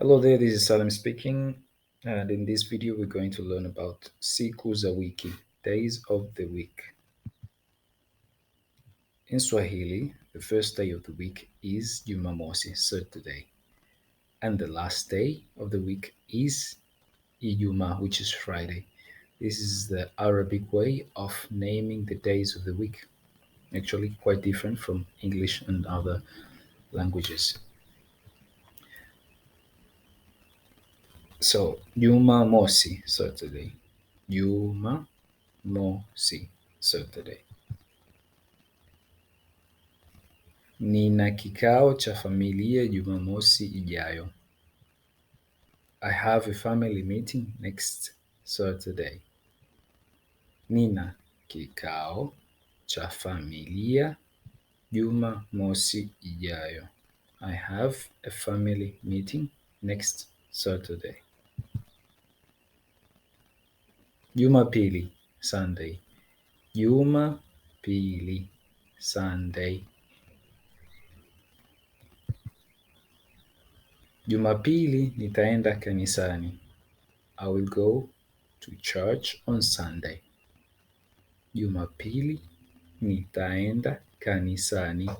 Hello there, this is Salim speaking, and in this video, we're going to learn about siku za wiki, days of the week. In Swahili, the first day of the week is Jumamosi, Saturday, and the last day of the week is Ijumaa, which is Friday. This is the Arabic way of naming the days of the week, actually, quite different from English and other languages. So, Jumamosi, Saturday. Jumamosi, Saturday. Nina kikao cha familia Jumamosi ijayo. I have a family meeting next Saturday. Nina kikao cha familia Jumamosi ijayo. I have a family meeting next Saturday. Jumapili, Sunday. Jumapili, Sunday. Jumapili nitaenda kanisani. I will go to church on Sunday. Jumapili nitaenda kanisani.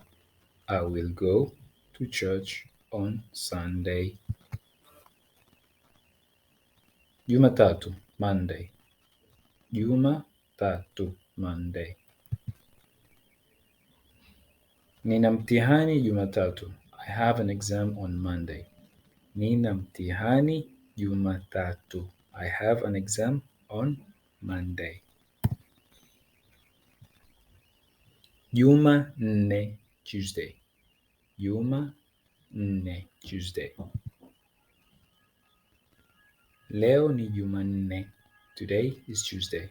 I will go to church on Sunday. Jumatatu, Monday. Jumatatu, Monday. Nina mtihani Jumatatu. I have an exam on Monday. Nina mtihani Jumatatu. I have an exam on Monday. Jumanne, Tuesday. Jumanne, Tuesday. Leo ni Jumanne. Today is Tuesday.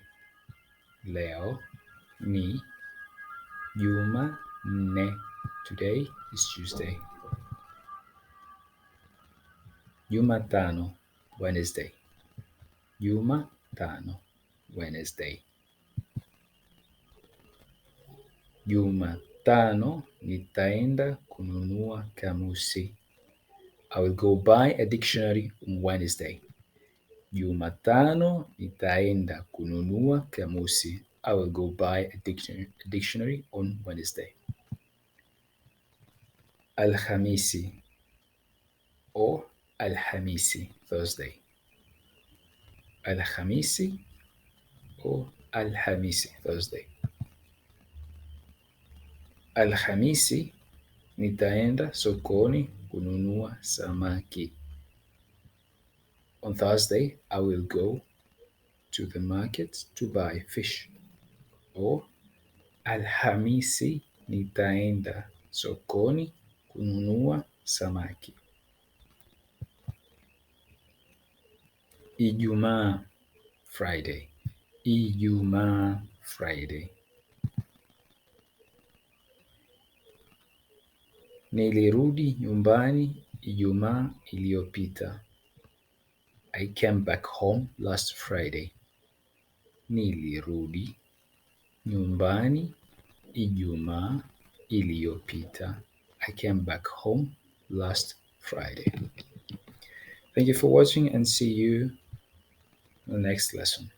Leo ni Jumanne. Today is Tuesday. Jumatano, Wednesday. Jumatano, Wednesday. Jumatano nitaenda kununua kamusi. I will go buy a dictionary on Wednesday. Jumatano nitaenda kununua kamusi. I will go buy a dictionary on Wednesday. Alhamisi or Alhamisi, Thursday. Alhamisi or Alhamisi, Thursday. Alhamisi nitaenda sokoni kununua samaki. On Thursday, I will go to the market to buy fish. Or Alhamisi nitaenda sokoni kununua samaki. Ijumaa, Friday. Ijumaa, Friday. Nilirudi nyumbani Ijumaa iliyopita. I came back home last Friday. Nilirudi nyumbani Ijumaa iliyopita. I came back home last Friday. Thank you for watching and see you in the next lesson.